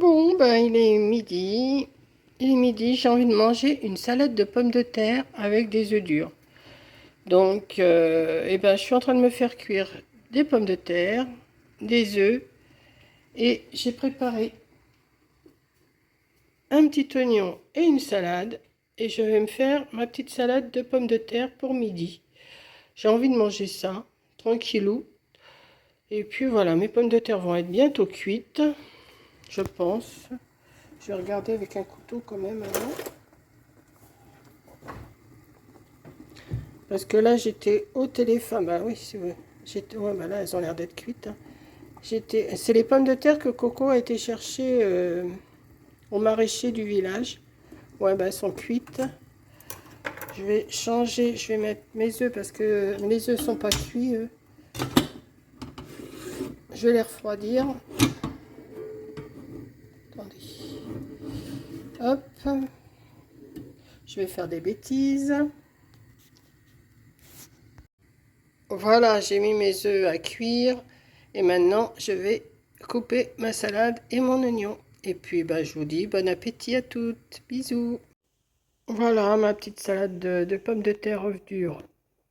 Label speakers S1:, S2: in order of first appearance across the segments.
S1: Bon, ben il est midi. Il est midi, j'ai envie de manger une salade de pommes de terre avec des œufs durs. Donc, je suis en train de me faire cuire des pommes de terre, des œufs, et j'ai préparé un petit oignon et une salade. Et je vais me faire ma petite salade de pommes de terre pour midi. J'ai envie de manger ça, tranquillou. Et puis voilà, mes pommes de terre vont être bientôt cuites, je pense. Je vais regarder avec un couteau quand même avant. Parce que là, j'étais au téléphone. Bah oui, c'est vrai. Ouais, bah là, elles ont l'air d'être cuites, hein. C'est les pommes de terre que Coco a été chercher au maraîcher du village. Ouais, bah elles sont cuites. Je vais changer, je vais mettre mes œufs parce que les œufs sont pas cuits, eux. Je vais les refroidir. Attendez. Hop. Je vais faire des bêtises. Voilà, j'ai mis mes œufs à cuire. Et maintenant, je vais couper ma salade et mon oignon. Et puis, bah, je vous dis bon appétit à toutes. Bisous. Voilà, ma petite salade de pommes de terre œufs durs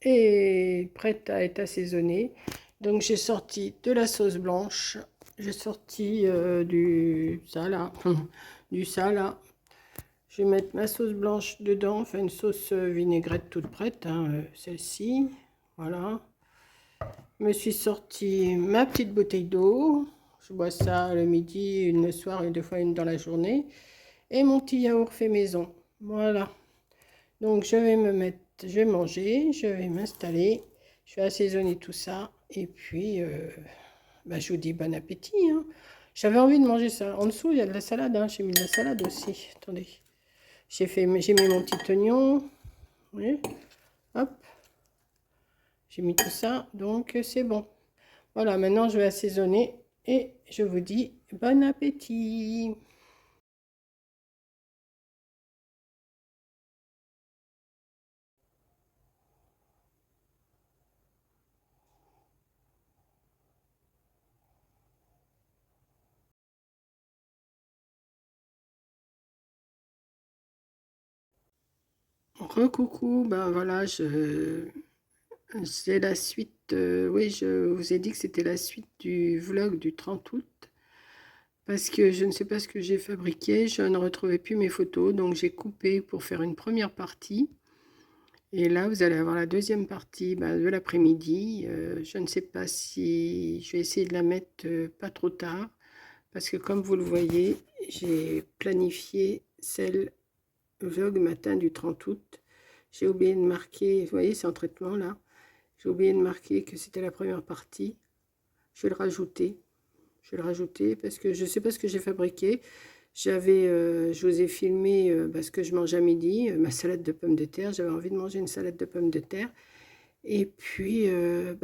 S1: est prête à être assaisonnée. Donc, j'ai sorti de la sauce blanche. J'ai sorti du salade. Du salade. Je vais mettre ma sauce blanche dedans. Enfin, une sauce vinaigrette toute prête, hein, celle-ci. Voilà. Je me suis sorti ma petite bouteille d'eau. Je bois ça le midi, une le soir et deux fois une dans la journée. Et mon petit yaourt fait maison. Voilà. Donc je vais me mettre, je vais manger, je vais m'installer. Je vais assaisonner tout ça. Et puis, je vous dis bon appétit, hein. J'avais envie de manger ça. En dessous, il y a de la salade, hein. J'ai mis de la salade aussi. Attendez. J'ai mis mon petit oignon. Oui. Hop. J'ai mis tout ça. Donc c'est bon. Voilà, maintenant je vais assaisonner et je vous dis bon appétit. Recoucou, ben voilà, c'est la suite. Oui, je vous ai dit que c'était la suite du vlog du 30 août. Parce que je ne sais pas ce que j'ai fabriqué, je ne retrouvais plus mes photos, donc j'ai coupé pour faire une première partie. Et là, vous allez avoir la deuxième partie de l'après-midi. Je ne sais pas si je vais essayer de la mettre pas trop tard. Parce que comme vous le voyez, j'ai planifié celle vlog matin du 30 août. J'ai oublié de marquer, vous voyez, c'est en traitement là. J'ai oublié de marquer que c'était la première partie. Je vais le rajouter. Je vais le rajouter parce que je ne sais pas ce que j'ai fabriqué. Je vous ai filmé ce que je mange à midi, ma salade de pommes de terre. J'avais envie de manger une salade de pommes de terre. Et puis,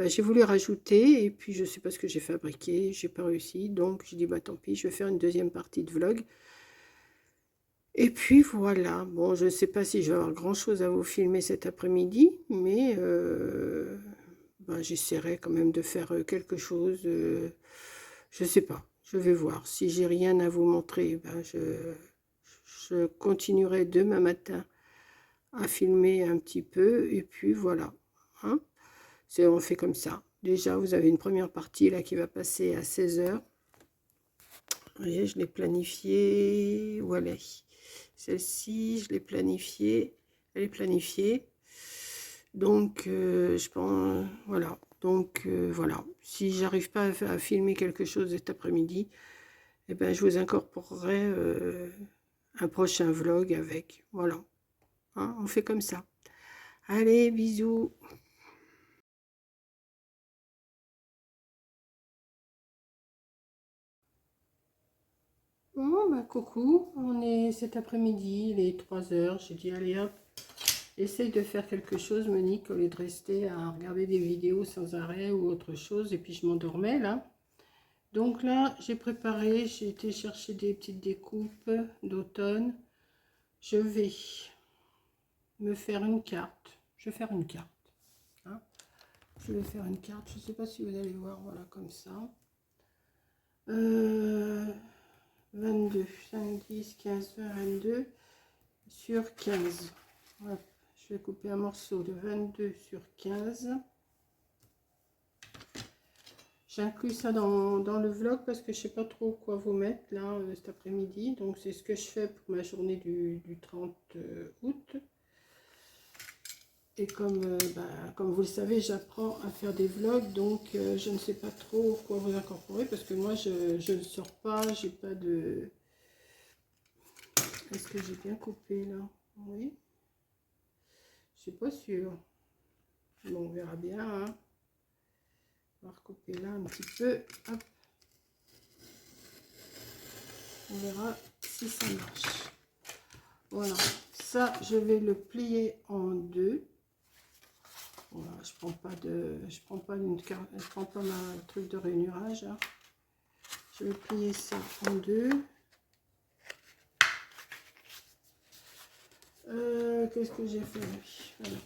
S1: j'ai voulu rajouter, et puis je ne sais pas ce que j'ai fabriqué, j'ai pas réussi. Donc, j'ai dit, tant pis, je vais faire une deuxième partie de vlog. Et puis voilà, bon, je ne sais pas si je vais avoir grand-chose à vous filmer cet après-midi, mais j'essaierai quand même de faire quelque chose. Je ne sais pas, je vais voir. Si j'ai rien à vous montrer, je continuerai demain matin à filmer un petit peu, et puis voilà, hein. On fait comme ça. Déjà, vous avez une première partie là qui va passer à 16 h. Vous voyez, je l'ai planifiée. Voilà. Celle-ci, je l'ai planifiée. Elle est planifiée. Donc, je pense, voilà. Donc, voilà. Si j'arrive pas à filmer quelque chose cet après-midi, je vous incorporerai un prochain vlog avec. Voilà. Hein, on fait comme ça. Allez, bisous. Bon, coucou, on est cet après-midi, il est 3 h. J'ai dit, allez hop, essaye de faire quelque chose, Monique, au lieu de rester à regarder des vidéos sans arrêt ou autre chose. Et puis je m'endormais là. Donc là, j'ai préparé, j'ai été chercher des petites découpes d'automne. Je vais me faire une carte. Je vais faire une carte, hein. Je vais faire une carte, je ne sais pas si vous allez voir, voilà, comme ça. 22, 5, 10, 15, 20, 22 sur 15. Hop, je vais couper un morceau de 22 sur 15. J'inclus ça dans le vlog parce que je sais pas trop quoi vous mettre là cet après-midi. Donc c'est ce que je fais pour ma journée du 30 août. Et comme vous le savez, j'apprends à faire des vlogs, donc je ne sais pas trop quoi vous incorporer parce que moi je ne sors pas, j'ai pas de... Est-ce que j'ai bien coupé là? Oui. Je suis pas sûre. Bon, on verra bien. Hein. On va recouper là un petit peu. Hop. On verra si ça marche. Voilà. Ça, je vais le plier en deux. Voilà, je prends pas ma truc de rainurage. Hein. Je vais plier ça en deux. Qu'est-ce que j'ai fait? Voilà.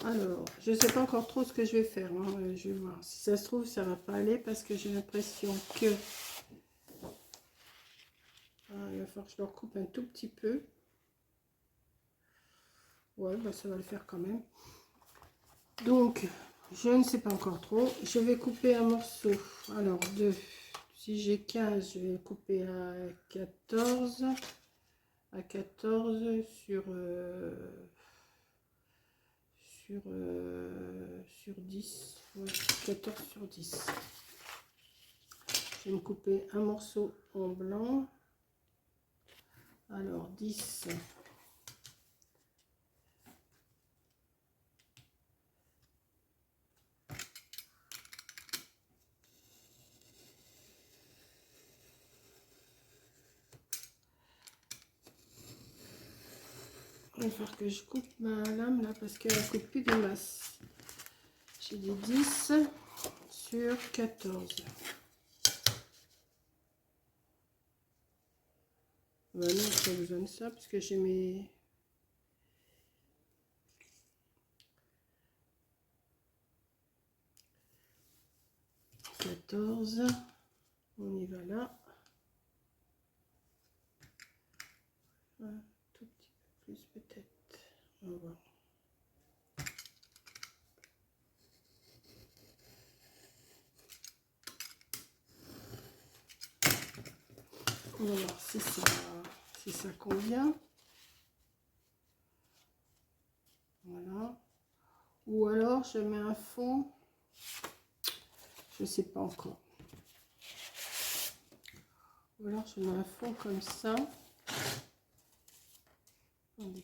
S1: Alors, je ne sais pas encore trop ce que je vais faire. Hein. Je vais voir. Si ça se trouve, ça va pas aller parce que j'ai l'impression que il va falloir que je le recoupe un tout petit peu. Ouais, bah, ça va le faire quand même. Donc, je ne sais pas encore trop. Je vais couper un morceau. Alors, si j'ai 15, je vais le couper à 14. À 14 sur 10. Ouais, 14 sur 10. Je vais me couper un morceau en blanc. Alors, 10. Il va falloir que je coupe ma lame là parce qu'elle ne coupe plus de masse. J'ai dit 10 sur 14. Ben non, j'ai pas besoin de ça parce que j'ai mes... « 14 ». On y va là. Un tout petit peu plus peut-être. On va voir. On va voir si ça convient. Voilà. Ou alors je mets un fond. Je ne sais pas encore. Ou alors je mets un fond comme ça. Attendez.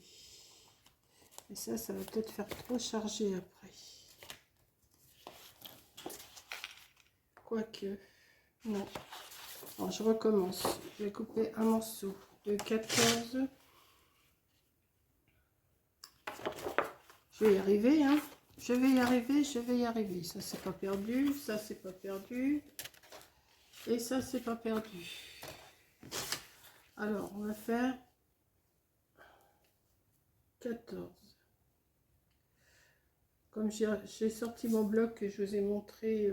S1: Et ça va peut-être faire trop chargé après. Quoique. Non. Alors je recommence. Je vais couper un morceau de 14. Je vais y arriver, hein. Je vais y arriver, je vais y arriver. Ça, c'est pas perdu. Ça, c'est pas perdu. Et ça, c'est pas perdu. Alors, on va faire 14. Comme j'ai sorti mon bloc que je vous ai montré...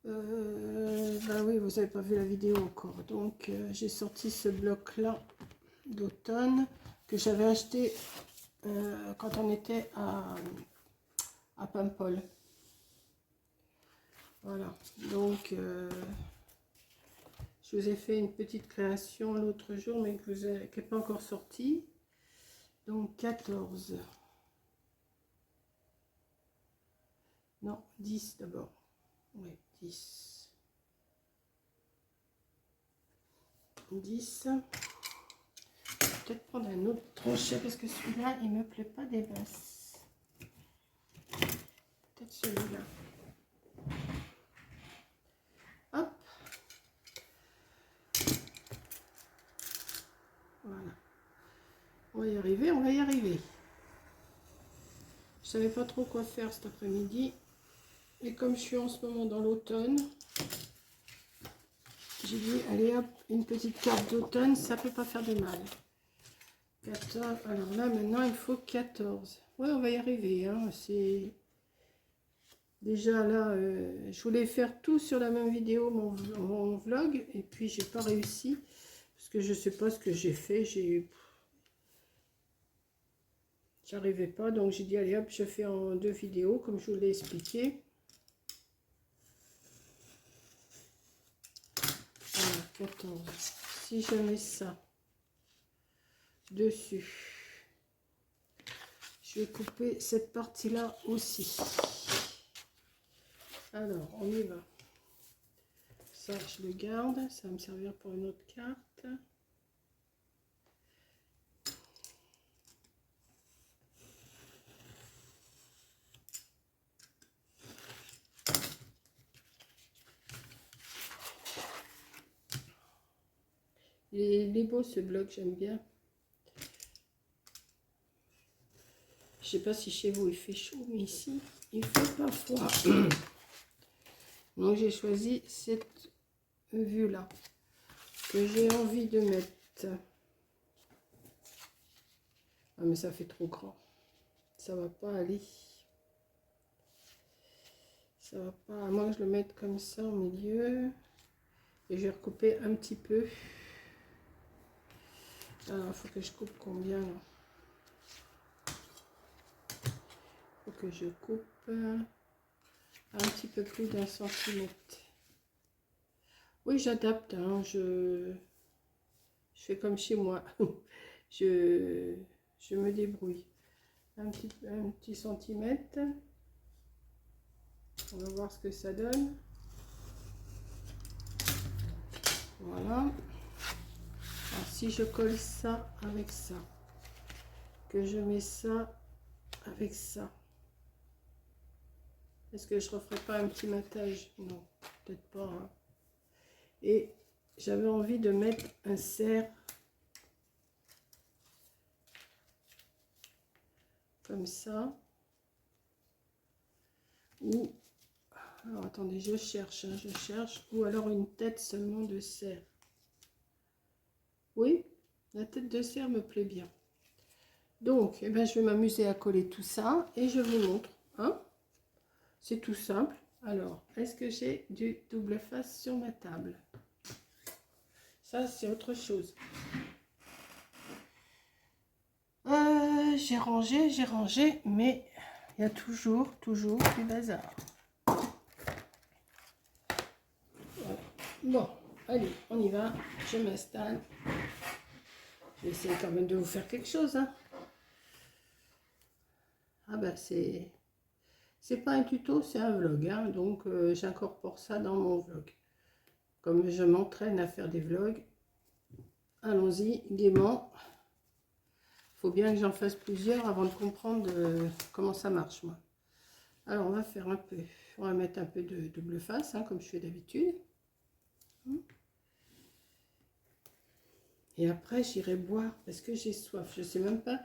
S1: bah oui, vous n'avez pas vu la vidéo encore. Donc, j'ai sorti ce bloc-là d'automne que j'avais acheté quand on était à Paimpol. Voilà, donc je vous ai fait une petite création l'autre jour, mais qui n'est pas encore sortie. Donc 14. Non, 10 d'abord. Oui, 10. 10. Peut-être prendre un autre crochet parce que celui-là, il me plaît pas des masses. Peut-être celui-là. Hop. Voilà. On va y arriver, on va y arriver. Je savais pas trop quoi faire cet après-midi. Et comme je suis en ce moment dans l'automne, j'ai dit, allez hop, une petite carte d'automne, ça peut pas faire de mal. 14, alors là, maintenant, il faut 14. Ouais, on va y arriver, hein, c'est... Déjà là, je voulais faire tout sur la même vidéo, mon vlog, et puis j'ai pas réussi, parce que je sais pas ce que j'ai fait, j'arrivais pas, donc j'ai dit allez hop, je fais en 2 vidéos, comme je vous l'ai expliqué. Voilà, 14. Si je mets ça dessus, je vais couper cette partie-là aussi. Alors, on y va. Ça, je le garde. Ça va me servir pour une autre carte. Il est beau ce bloc, j'aime bien. Je sais pas si chez vous il fait chaud, mais ici, il fait pas froid. Donc, j'ai choisi cette vue-là que j'ai envie de mettre. Ah, mais ça fait trop grand. Ça va pas aller. Ça va pas, à moins que je le mette comme ça au milieu. Et je vais recouper un petit peu. Alors, il faut que je coupe combien là? Il faut que je coupe un petit peu plus d'1 centimètre. Oui, j'adapte, hein, je fais comme chez moi. je me débrouille. Un petit centimètre. On va voir ce que ça donne. Voilà. Alors, si je colle ça avec ça, que je mets ça avec ça, est-ce que je ne referai pas un petit matage? Non, peut-être pas. Hein. Et j'avais envie de mettre un cerf comme ça. Ou, alors attendez, je cherche, hein, je cherche. Ou alors une tête seulement de cerf. Oui, la tête de cerf me plaît bien. Donc, eh ben, je vais m'amuser à coller tout ça et je vous montre. Hein, c'est tout simple. Alors, est-ce que j'ai du double face sur ma table? Ça, c'est autre chose. J'ai rangé, mais il y a toujours du bazar. Voilà. Bon, allez, on y va. Je m'installe. Je vais essayer quand même de vous faire quelque chose. Hein. Ah ben, c'est pas un tuto, c'est un vlog. Hein, donc, j'incorpore ça dans mon vlog. Comme je m'entraîne à faire des vlogs, allons-y, gaiement. Faut bien que j'en fasse plusieurs avant de comprendre comment ça marche, moi. Alors, on va faire un peu, on va mettre un peu de double face, hein, comme je fais d'habitude. Et après, j'irai boire parce que j'ai soif. Je sais même pas,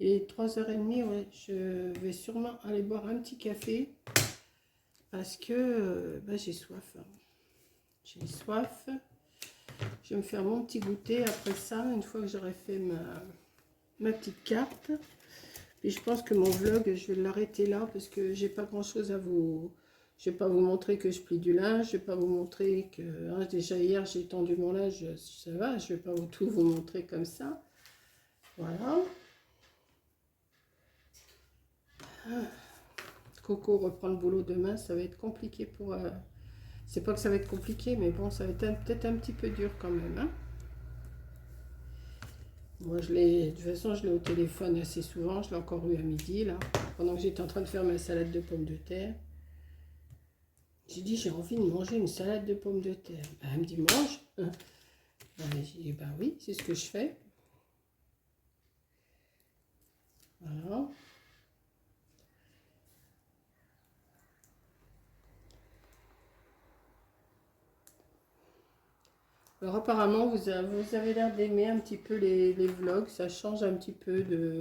S1: il est 3h30, ouais, je vais sûrement aller boire un petit café parce que bah, j'ai soif. Hein. J'ai soif. Je vais me faire mon petit goûter après ça, une fois que j'aurai fait ma petite carte. Et je pense que mon vlog, je vais l'arrêter là parce que j'ai pas grand chose à vous. Je vais pas vous montrer que je plie du linge. Je vais pas vous montrer que hein, déjà hier j'ai tendu mon linge. Ça va. Je vais pas tout vous montrer comme ça. Voilà. Coco reprend le boulot demain. Ça va être compliqué pour. C'est pas que ça va être compliqué, mais bon, ça va être peut-être un petit peu dur quand même. Hein. Moi, de toute façon, je l'ai au téléphone assez souvent. Je l'ai encore eu à midi, là, pendant que j'étais en train de faire ma salade de pommes de terre. J'ai dit, j'ai envie de manger une salade de pommes de terre. Ben, elle me dit, mange. Ben, j'ai dit, ben oui, c'est ce que je fais. Voilà. Alors, apparemment, vous avez l'air d'aimer un petit peu les vlogs. Ça change un petit peu de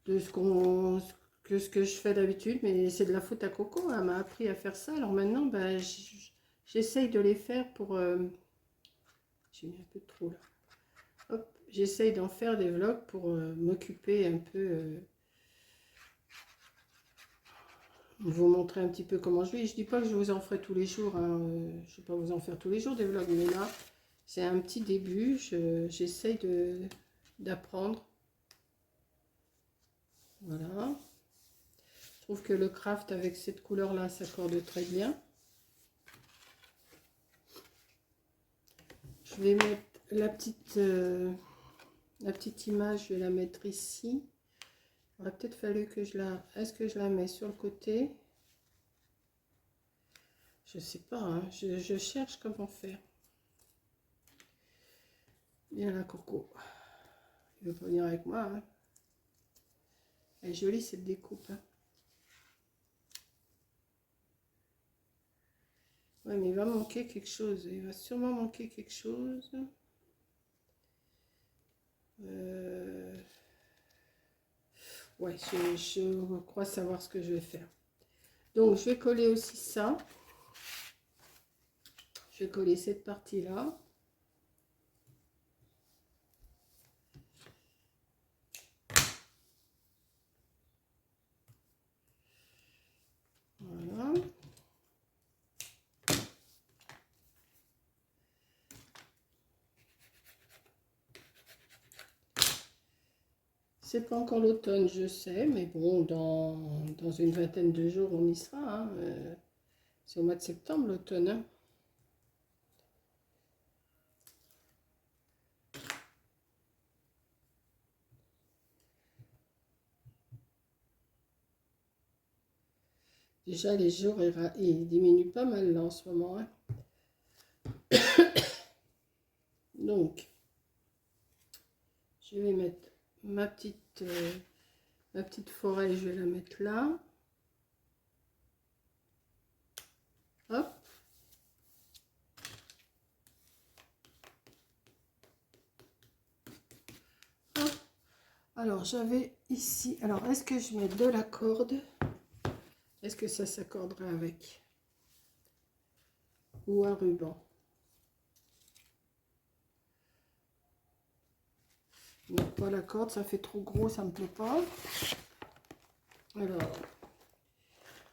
S1: ce que je fais d'habitude. Mais c'est de la faute à Coco. Elle m'a appris à faire ça. Alors maintenant, ben, j'essaye de les faire pour... j'ai mis un peu trop là. Hop, j'essaye d'en faire des vlogs pour m'occuper un peu vous montrer un petit peu comment je vis. Je dis pas que je vous en ferai tous les jours, hein. Je ne vais pas vous en faire tous les jours des vlogs, mais là, c'est un petit début. J'essaye d'apprendre. Voilà. Je trouve que le craft avec cette couleur-là s'accorde très bien. Je vais mettre la petite image, je vais la mettre ici. Il aurait peut-être fallu que je la... Est-ce que je la mets sur le côté? Je sais pas, hein. Je cherche comment faire. Bien la Coco. Il veut pas venir avec moi, hein. Elle est jolie cette découpe, hein. Ouais, mais il va manquer quelque chose. Il va sûrement manquer quelque chose. Ouais, je crois savoir ce que je vais faire. Donc, je vais coller aussi ça. Je vais coller cette partie-là. Voilà. C'est pas encore l'automne, je sais, mais bon, dans une vingtaine de jours, on y sera, hein. C'est au mois de septembre, l'automne, hein. Déjà, les jours, ils diminuent pas mal là en ce moment, hein. Donc, je vais mettre ma petite forêt, je vais la mettre là. Hop. Hop. Alors, j'avais ici... Alors, est-ce que je mets de la corde? Est-ce que ça s'accorderait avec? Ou un ruban? Non, pas la corde, ça fait trop gros, ça me plaît pas. Alors,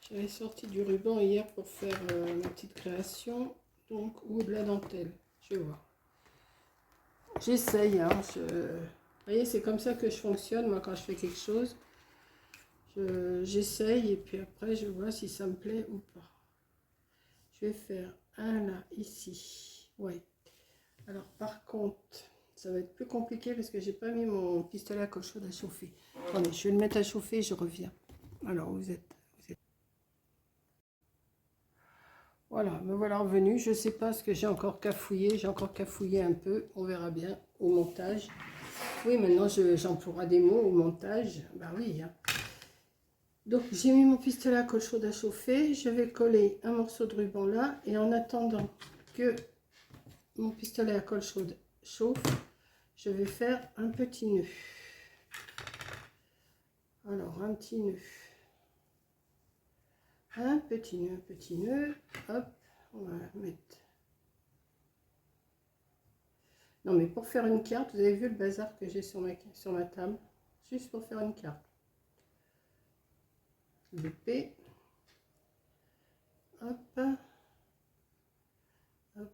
S1: j'avais sorti du ruban hier pour faire ma petite création, donc, ou de la dentelle, je vais voir. J'essaye, hein, vous voyez, c'est comme ça que je fonctionne, moi, quand je fais quelque chose. J'essaye et puis après, je vois si ça me plaît ou pas. Je vais faire un là, ici. Ouais. Alors, par contre, ça va être plus compliqué parce que j'ai pas mis mon pistolet à colle chaude à chauffer. Attendez, je vais le mettre à chauffer et je reviens. Alors, vous êtes... Voilà, me voilà revenu. Je sais pas ce que j'ai encore cafouillé. J'ai encore cafouillé un peu. On verra bien au montage. Oui, maintenant, j'emploierai des mots au montage. Bah oui, hein. Donc, j'ai mis mon pistolet à colle chaude à chauffer. Je vais coller un morceau de ruban là. Et en attendant que mon pistolet à colle chaude chauffe, je vais faire un petit nœud. Alors, un petit nœud. Un petit nœud, petit nœud. Hop, on va mettre... Non, mais pour faire une carte, vous avez vu le bazar que j'ai sur ma table? Juste pour faire une carte. Le P. Hop. Hop.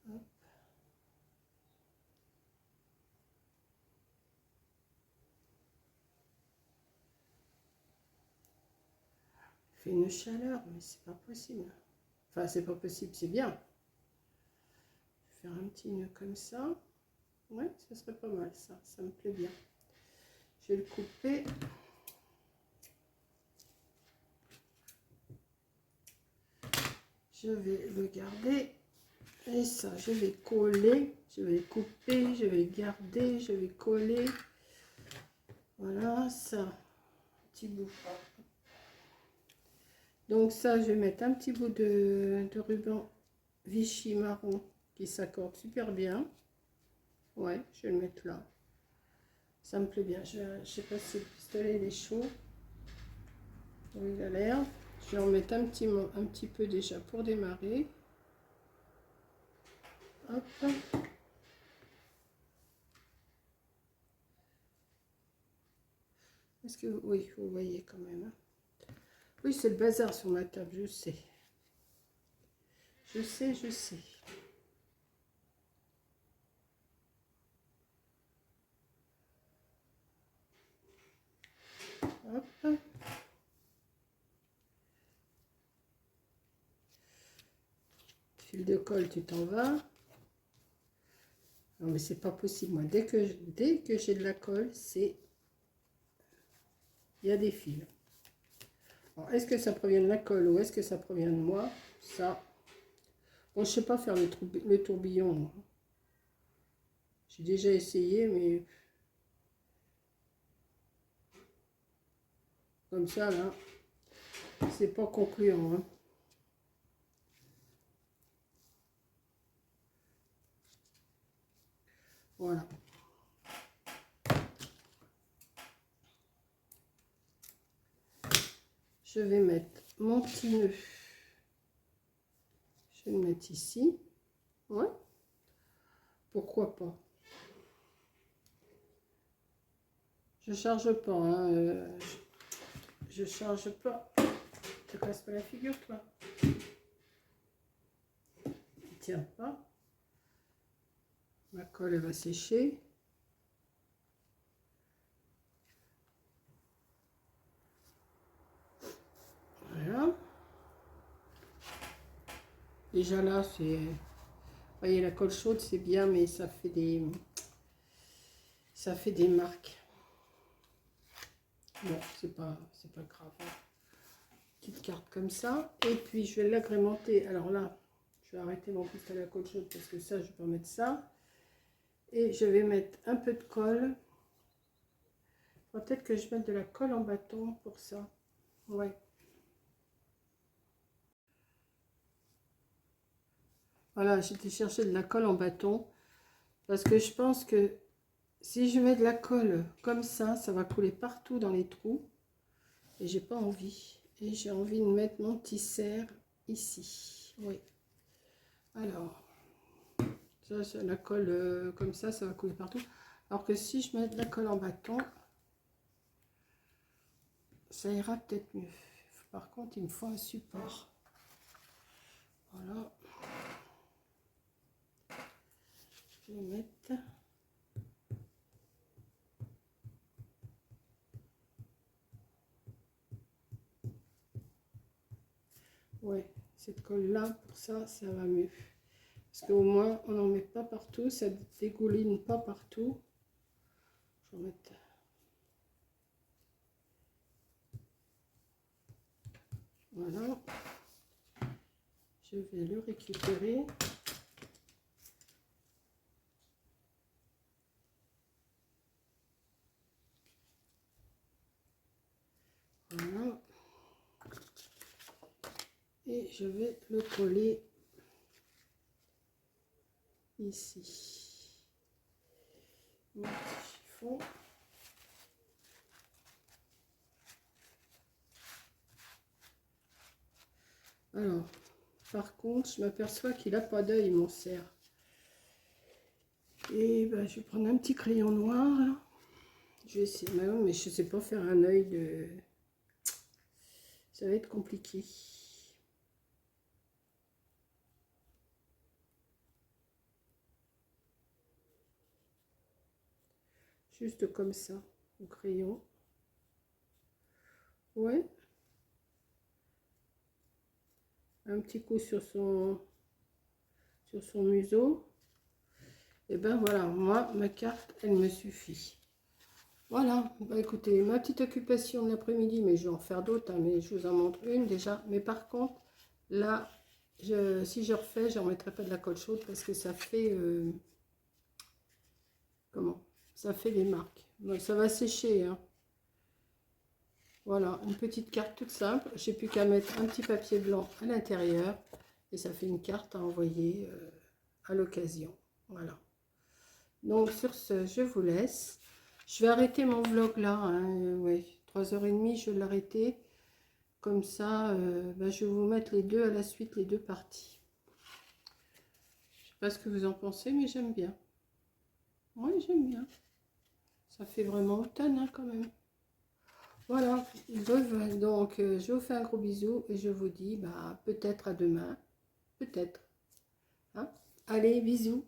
S1: Hop. Il fait une chaleur, mais c'est pas possible. Enfin, c'est pas possible, c'est bien. Je vais faire un petit nœud comme ça. Ouais, ça serait pas mal, ça me plaît bien. Je vais le couper. Je vais le garder. Et ça, je vais coller. Je vais couper, je vais garder, je vais coller. Voilà, ça. Petit bout. Donc ça, je vais mettre un petit bout de ruban Vichy marron qui s'accorde super bien. Ouais, je vais le mettre là. Ça me plaît bien. Je sais pas si le pistolet il est chaud. Oui, il a l'air. Je vais en mettre un petit peu déjà pour démarrer. Hop. Est-ce que oui, vous voyez quand même. Hein. Oui, c'est le bazar sur ma table, je sais. Je sais, je sais. Hop. Fil de colle, tu t'en vas. Non mais c'est pas possible, moi. Dès que j'ai de la colle, c'est... Il y a des fils. Alors, est-ce que ça provient de la colle ou est-ce que ça provient de moi? Ça... Bon, je sais pas faire le tourbillon, moi. J'ai déjà essayé, mais... Comme ça, là, c'est pas concluant, hein. Voilà. Je vais mettre mon petit nœud. Je vais le mettre ici. Ouais. Pourquoi pas. Je charge pas, hein. Je charge pas. Tu te casses pas la figure, toi. Tu tiens pas. Ma colle, elle va sécher. Voilà. Déjà là, c'est... Vous voyez, la colle chaude, c'est bien, mais ça fait des... Ça fait des marques. Bon, c'est pas grave. Petite carte comme ça. Et puis, je vais l'agrémenter. Alors là, je vais arrêter mon pistolet à colle chaude parce que ça, je peux mettre ça. Et je vais mettre un peu de colle. Peut-être que je mette de la colle en bâton pour ça. Ouais. Voilà, j'étais chercher de la colle en bâton. Parce que je pense que si je mets de la colle comme ça va couler partout dans les trous. Et j'ai pas envie. Et j'ai envie de mettre mon tisser ici. Oui. Alors, ça la colle comme ça va couler partout. Alors que si je mets de la colle en bâton, ça ira peut-être mieux. Par contre, il me faut un support. Voilà. Je vais mettre... Ouais, cette colle-là, pour ça, ça va mieux. Parce qu'au moins, on n'en met pas partout, ça dégouline pas partout. Je vais mettre... Voilà. Je vais le récupérer. Voilà. Et je vais le coller ici. Mon petit chiffon. Alors, par contre, je m'aperçois qu'il n'a pas d'œil, mon cerf. Et ben, je vais prendre un petit crayon noir. Là. Je vais essayer, mais je ne sais pas faire un œil de... Ça va être compliqué. Juste comme ça, au crayon. Ouais. Un petit coup sur son museau. Et ben voilà, moi, ma carte, elle me suffit. Voilà, bah écoutez, ma petite occupation de l'après-midi, mais je vais en faire d'autres, hein, mais je vous en montre une déjà. Mais par contre, là, si je refais, je ne remettrai pas de la colle chaude parce que ça fait... comment? Ça fait des marques. Bon, ça va sécher, hein. Voilà, une petite carte toute simple. J'ai plus qu'à mettre un petit papier blanc à l'intérieur. Et ça fait une carte à envoyer à l'occasion. Voilà. Donc sur ce, je vous laisse. Je vais arrêter mon vlog là. Hein, ouais, 3h30, je vais l'arrêter. Comme ça, bah, je vais vous mettre les deux à la suite, les deux parties. Je sais pas ce que vous en pensez, mais j'aime bien. Oui, j'aime bien. Ça fait vraiment automne hein, quand même. Voilà, donc je vous fais un gros bisou et je vous dis bah, peut-être à demain, peut-être. Hein. Allez, bisous.